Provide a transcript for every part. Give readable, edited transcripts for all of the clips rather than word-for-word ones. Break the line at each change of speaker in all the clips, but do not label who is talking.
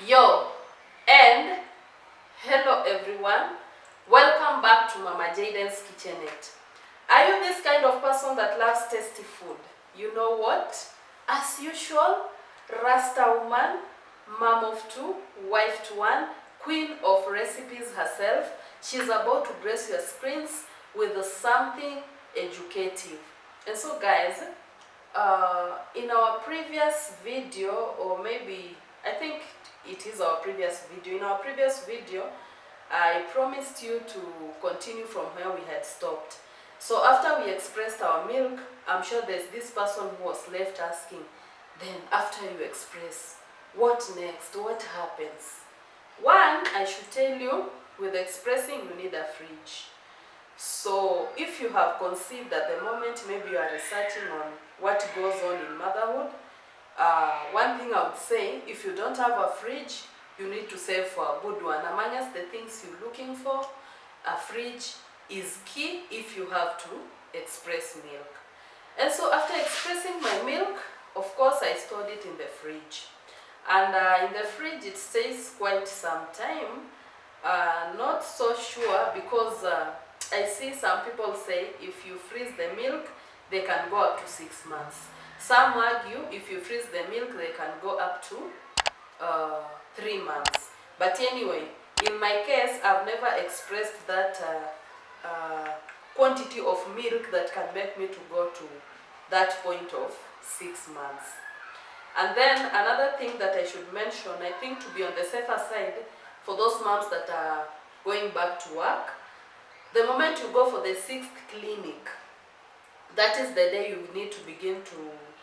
Yo, and hello everyone. Welcome back to Mama Jaden's Kitchenette. Are you this kind of person that loves tasty food? You know what? As usual, Rasta woman, mom of two, wife to one, queen of recipes herself, she's about to grace your screens with something educative. And so guys, in our previous video, or maybe I think it is our previous video. In our previous video, I promised you to continue from where we had stopped. So after we expressed our milk, I'm sure there's this person who was left asking, then after you express, what next? What happens? One, I should tell you, with expressing, you need a fridge. So if you have conceived at the moment, maybe you are researching on what goes on in motherhood, one thing I would say, if you don't have a fridge, you need to save for a good one. Among us, the things you're looking for, a fridge is key if you have to express milk. And so after expressing my milk, of course I stored it in the fridge. And in the fridge it stays quite some time. Not so sure because I see some people say if you freeze the milk, they can go up to 6 months. Some argue if you freeze the milk, they can go up to 3 months. But anyway, in my case, I've never expressed that quantity of milk that can make me to go to that point of 6 months. And then another thing that I should mention, I think to be on the safer side, for those moms that are going back to work, the moment you go for the 6th clinic, that is the day you need to begin to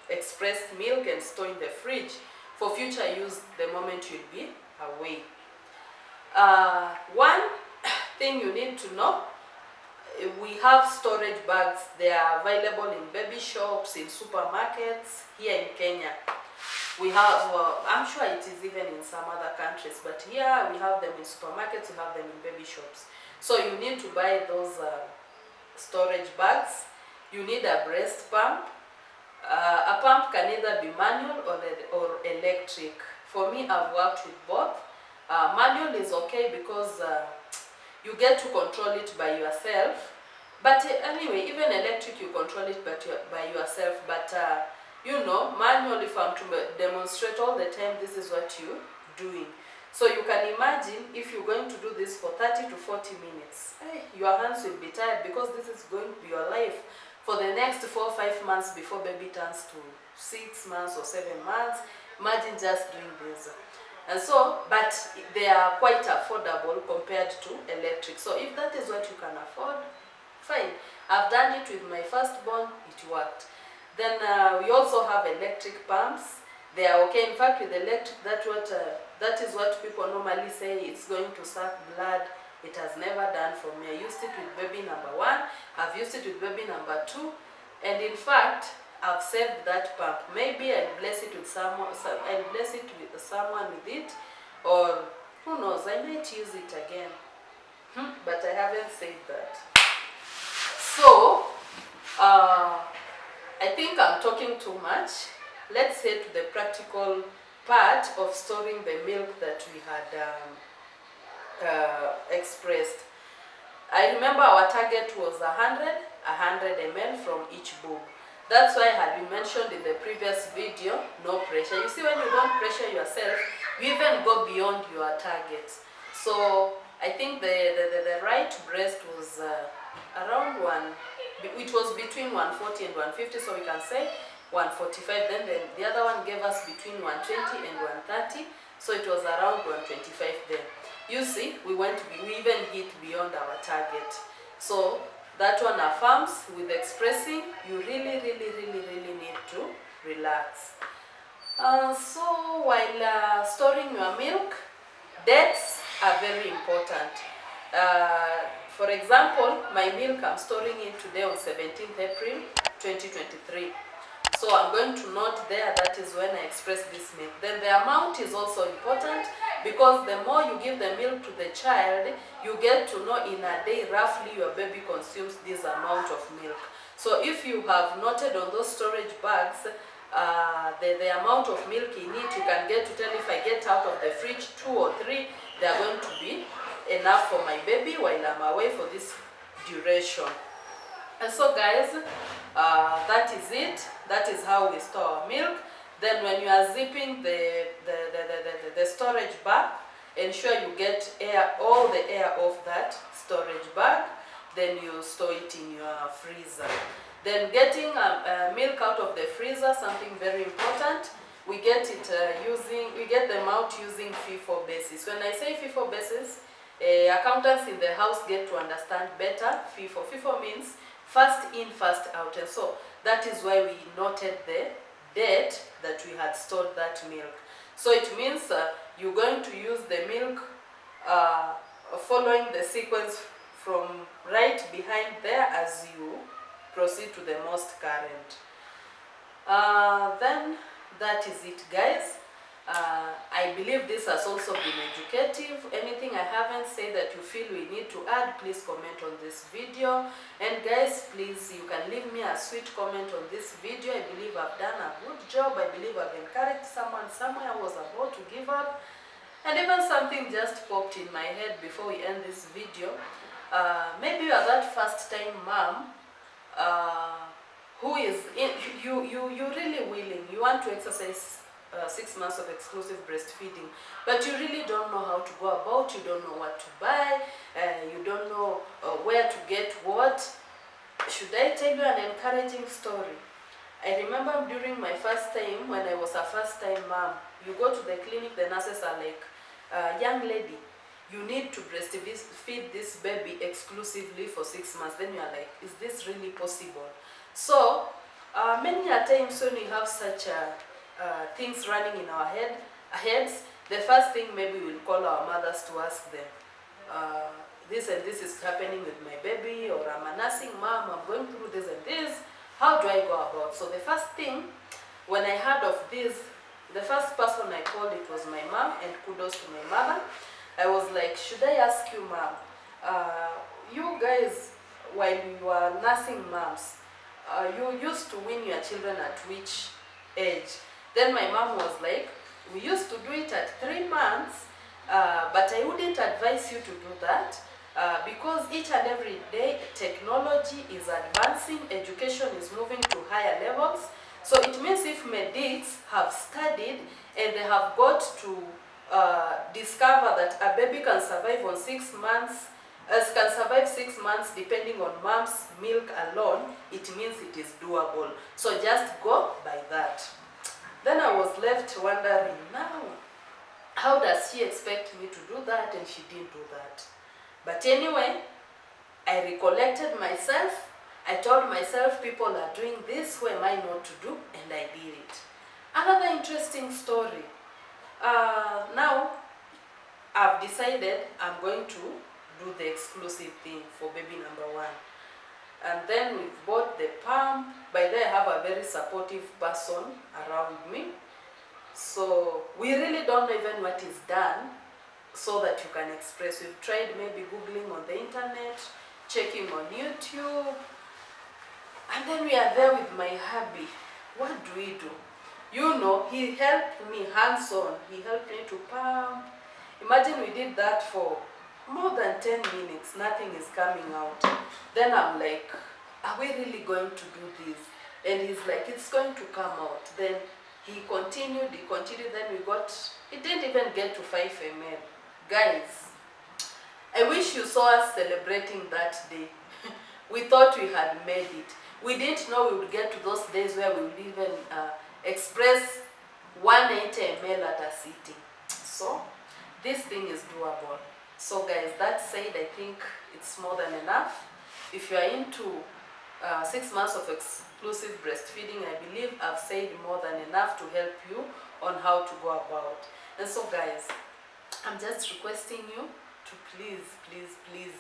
express milk and store in the fridge for future use the moment you'll be away. One thing you need to know, we have storage bags. They are available in baby shops, in supermarkets here in Kenya. We have, I'm sure it is even in some other countries, but here we have them in supermarkets, we have them in baby shops. So you need to buy those storage bags. You need a breast pump. A pump can either be manual or electric. For me, I've worked with both. Manual is okay because you get to control it by yourself. But anyway, even electric, you control it by yourself. But you know, manual, if I'm to demonstrate all the time, this is what you're doing. So you can imagine if you're going to do this for 30 to 40 minutes, your hands will be tired because this is going to be your life for the next 4 or 5 months before baby turns to 6 months or 7 months. Imagine just doing this. And so, but they are quite affordable compared to electric. So if that is what you can afford, fine. I've done it with my firstborn, it worked. Then we also have electric pumps. They are okay. In fact, with electric, that is what people normally say, it's going to suck blood. It has never done for me. I used it with baby number 1. I've used it with baby number 2. And in fact, I've saved that pump. Maybe I'll bless it with someone. I'll bless it with someone with it, or who knows? I might use it again. But I haven't said that. So, I think I'm talking too much. Let's head to the practical part of storing the milk that we had expressed. I remember our target was 100 ml from each boob. That's why I had been mentioned in the previous video, no pressure. You see, when you don't pressure yourself, you even go beyond your target. So I think the right breast was around it was between 140 and 150, so we can say 145. Then the other one gave us between 120 and 130, so it was around 125 then. You see, we even hit beyond our target. So that one affirms with expressing, you really need to relax. So while storing your milk, dates are very important. For example, my milk, I'm storing it today on 17th April 2023. So I'm going to note there, that is when I express this milk. Then the amount is also important because the more you give the milk to the child, you get to know in a day roughly your baby consumes this amount of milk. So if you have noted on those storage bags, the amount of milk in it. You can get to tell if I get out of the fridge 2 or 3, they are going to be enough for my baby while I'm away for this duration. And so guys, that is it. That is how we store our milk. Then when you are zipping the storage bag, ensure you get air, all the air off that storage bag. Then you store it in your freezer. Then getting milk out of the freezer, something very important. We get them out using FIFO basis. When I say FIFO basis, accountants in the house get to understand better FIFO. FIFO means first in, first out. And so that is why we noted the date that we had stored that milk. So it means you're going to use the milk following the sequence from right behind there as you proceed to the most current. Then that is it, guys. I believe this has also been educative. Anything I haven't said that you feel we need to add, please comment on this video. And guys, please, you can leave me a sweet comment on this video. I believe I've done a good job. I believe I've encouraged someone somewhere who was about to give up. And even something just popped in my head before we end this video. Maybe you are that first time mom who is you really willing, you want to exercise 6 months of exclusive breastfeeding, but you really don't know how to go about, you don't know what to buy, you don't know where to get what. Should I tell you an encouraging story? I remember during my first time, when I was a first time mom, you go to the clinic, the nurses are like, young lady, you need to breastfeed this baby exclusively for 6 months. Then you are like, is this really possible? So many a times when we have such things running in our heads, the first thing maybe we'll call our mothers to ask them, this and this is happening with my baby, or I'm a nursing mom, I'm going through this and this, how do I go about? So the first thing, when I heard of this, the first person I called, it was my mom, and kudos to my mother. I was like, should I ask you, mom, you guys, while you are nursing moms, you used to wean your children at which age? Then my mom was like, we used to do it at 3 months, but I wouldn't advise you to do that because each and every day technology is advancing, education is moving to higher levels. So it means if medics have studied and they have got to discover that a baby can survive on 6 months, can survive 6 months depending on mom's milk alone, it means it is doable. So just go by that. Then I was left wondering, now, how does she expect me to do that? And she didn't do that. But anyway, I recollected myself. I told myself, people are doing this, who am I not to do? And I did it. Another interesting story. Now, I've decided I'm going to do the exclusive thing for baby number 1. And then we've bought the pump. By then I have a very supportive person around me. So we really don't know even what is done so that you can express. We've tried maybe Googling on the internet, checking on YouTube. And then we are there with my hubby. What do we do? You know, he helped me hands-on. He helped me to pump. Imagine we did that for more than 10 minutes, nothing is coming out. Then I'm like, are we really going to do this? And he's like, it's going to come out. Then he continued, then we got, it didn't even get to 5 ml. Guys, I wish you saw us celebrating that day. We thought we had made it. We didn't know we would get to those days where we would even express 180 ml at a sitting. So, this thing is doable. So guys, that said, I think it's more than enough. If you are into 6 months of exclusive breastfeeding, I believe I've said more than enough to help you on how to go about. And so guys, I'm just requesting you to please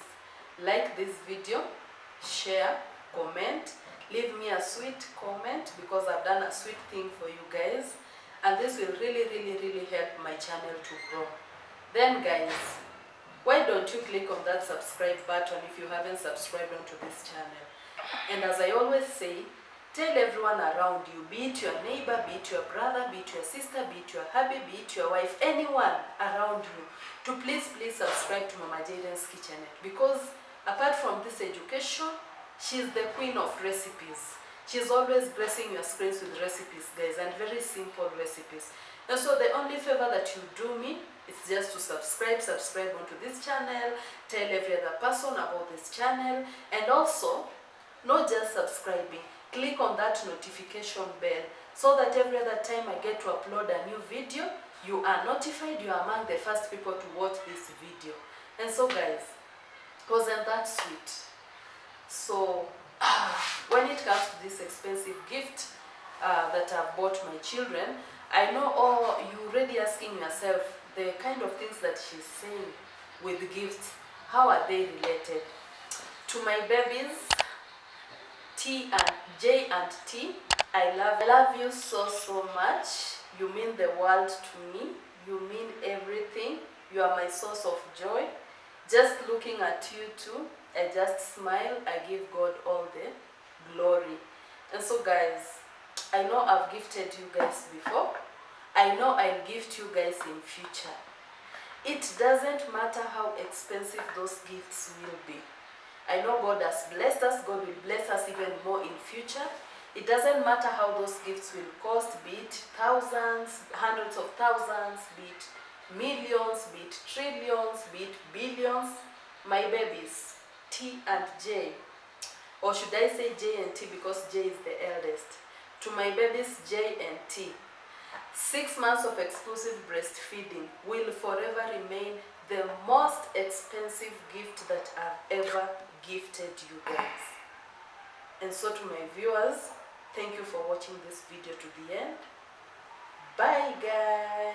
like this video, share, comment, leave me a sweet comment because I've done a sweet thing for you guys. And this will really help my channel to grow. Then guys, why don't you click on that subscribe button if you haven't subscribed onto this channel? And as I always say, Tell everyone around you, be it your neighbor, be it your brother, be it your sister, be it your hubby, be it your wife, anyone around you, to please subscribe to Mama Jaden's Kitchenette, because apart from this education, she's the queen of recipes. She's always blessing your screens with recipes, guys, and very simple recipes. And so the only favor that you do me is just to subscribe onto this channel, tell every other person about this channel, and also, not just subscribing, click on that notification bell so that every other time I get to upload a new video, you are notified, you are among the first people to watch this video. And so guys, wasn't that sweet? So when it comes to this expensive gift that I've bought my children, I know you already asking yourself the kind of things that she's saying with gifts, how are they related? To my babies, J and T, I love you so much. You mean the world to me. You mean everything. You are my source of joy. Just looking at you two, I just smile. I give God all the glory. And so guys, I know I've gifted you guys before. I know I'll gift you guys in future. It doesn't matter how expensive those gifts will be. I know God has blessed us. God will bless us even more in future. It doesn't matter how those gifts will cost, be it thousands, hundreds of thousands, be it millions, be it trillions, be it billions. My babies, T and J, or should I say J and T because J is the eldest. To my babies, J and T, 6 months of exclusive breastfeeding will forever remain the most expensive gift that I've ever gifted you guys. And so to my viewers, thank you for watching this video to the end. Bye guys.